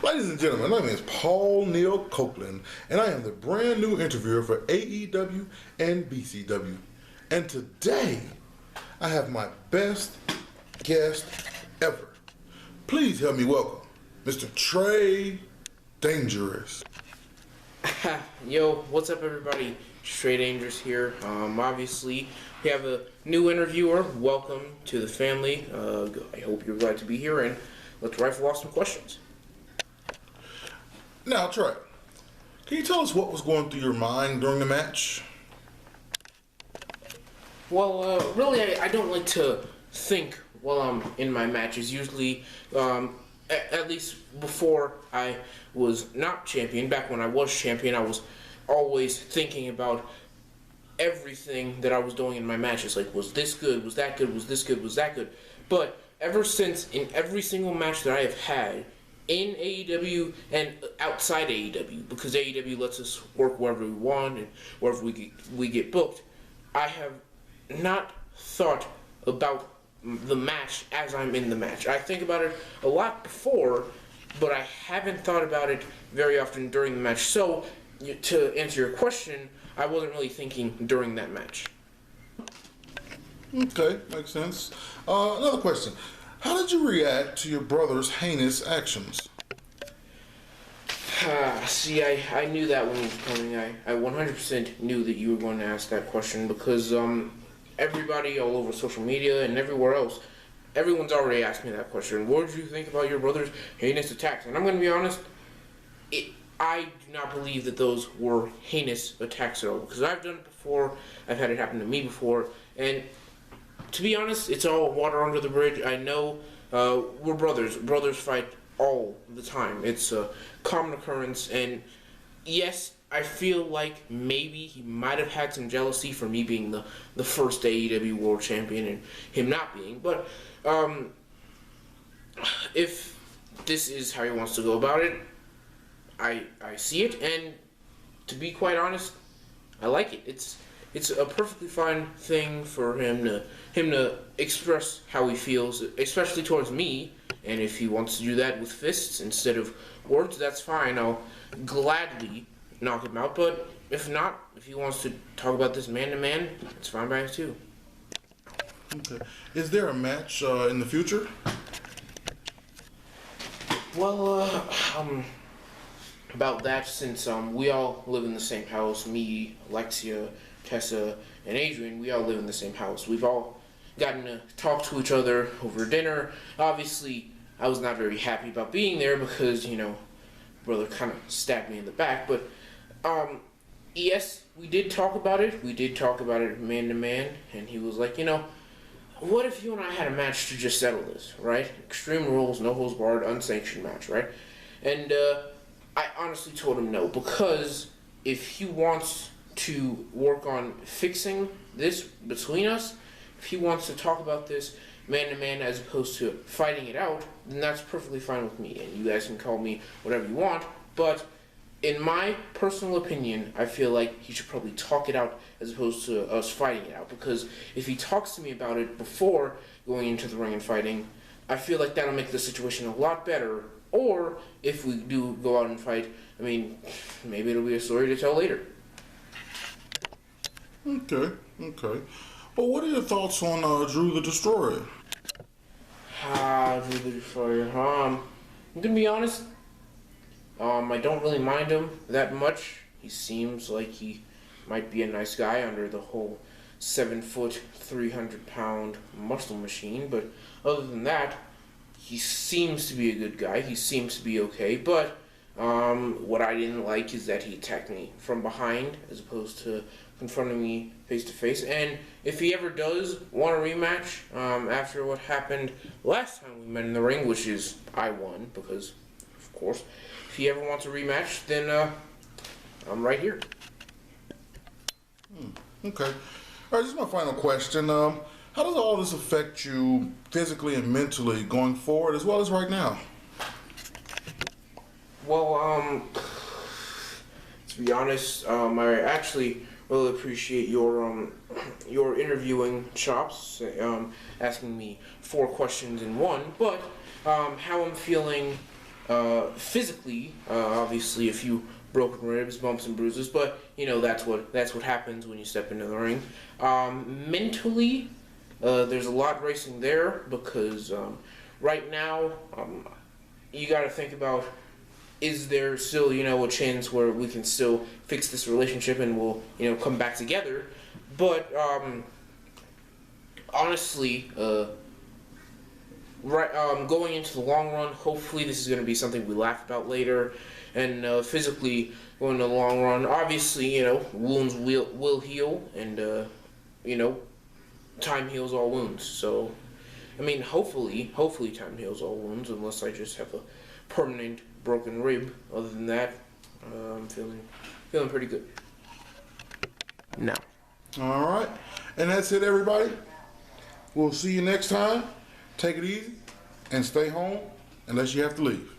Ladies and gentlemen, my name is Paul Neal Copeland, and I am the brand new interviewer for AEW and BCW. And today, I have my best guest ever. Please help me welcome Mr. Trey Dangerous. Yo, what's up, everybody? Trey Dangerous here. Obviously, we have a new interviewer. Welcome to the family. I hope you're glad to be here, and let's rifle off some questions. Now, Trey, can you tell us what was going through your mind during the match? Well, really, I don't like to think while I'm in my matches. Usually, at least before I was not champion, back when I was champion, I was always thinking about everything that I was doing in my matches. Like, was this good? Was that good? Was this good? Was that good? But ever since, in every single match that I have had, in AEW and outside AEW, because AEW lets us work wherever we want and wherever we get booked, I have not thought about the match as I'm in the match. I think about it a lot before, but I haven't thought about it very often during the match. So, to answer your question, I wasn't really thinking during that match. Okay, makes sense. Another question. How did you react to your brother's heinous actions? See, I knew that one was coming. I 100% knew that you were going to ask that question because everybody all over social media and everywhere else, everyone's already asked me that question. What did you think about your brother's heinous attacks? And I'm going to be honest, I do not believe that those were heinous attacks at all because I've done it before. I've had it happen to me before, and to be honest, it's all water under the bridge. I know we're brothers. Brothers fight all the time. It's a common occurrence. And yes, I feel like maybe he might have had some jealousy for me being the first AEW World Champion and him not being. But if this is how he wants to go about it, I see it. And to be quite honest, I like it. It's a perfectly fine thing for him to express how he feels, especially towards me. And if he wants to do that with fists instead of words, that's fine. I'll gladly knock him out. But if not, if he wants to talk about this man to man, it's fine by us too. Okay. Is there a match in the future? Well, about that, since we all live in the same house, me, Alexia, Tessa, and Adrian, we all live in the same house. We've all gotten to talk to each other over dinner. Obviously, I was not very happy about being there because, brother kind of stabbed me in the back. But, yes, we did talk about it. We did talk about it man to man. And he was like, what if you and I had a match to just settle this, right? Extreme rules, no holds barred, unsanctioned match, right? And, I honestly told him no, because if he wants to work on fixing this between us, if he wants to talk about this man to man as opposed to fighting it out, then that's perfectly fine with me. And you guys can call me whatever you want, but in my personal opinion, I feel like he should probably talk it out as opposed to us fighting it out. Because if he talks to me about it before going into the ring and fighting, I feel like that'll make the situation a lot better. Or if we do go out and fight, maybe it'll be a story to tell later. Okay. Well, what are your thoughts on Drew the Destroyer? Drew the Destroyer. I'm gonna be honest. I don't really mind him that much. He seems like he might be a nice guy under the whole 7 foot, 300-pound muscle machine. But other than that, he seems to be a good guy. He seems to be okay. But what I didn't like is that he attacked me from behind as opposed to confronting me face to face. And if he ever does want a rematch after what happened last time we met in the ring, which is I won because, of course, if he ever wants a rematch, then I'm right here. Okay. All right, this is my final question. How does all this affect you physically and mentally going forward as well as right now? Well, to be honest, I actually really appreciate your interviewing chops, asking me 4 questions in one. But how I'm feeling Physically, obviously, a few broken ribs, bumps and bruises, but that's what happens when you step into the ring. Mentally, there's a lot racing there because right now you got to think about, is there still a chance where we can still fix this relationship and we'll come back together? But honestly, going into the long run, hopefully this is going to be something we laugh about later. And physically, going in the long run, obviously, wounds will heal, and time heals all wounds. So, I mean, hopefully time heals all wounds, unless I just have a permanent broken rib. Other than that, I'm feeling pretty good now. All right. And that's it, everybody. We'll see you next time. Take it easy and stay home unless you have to leave.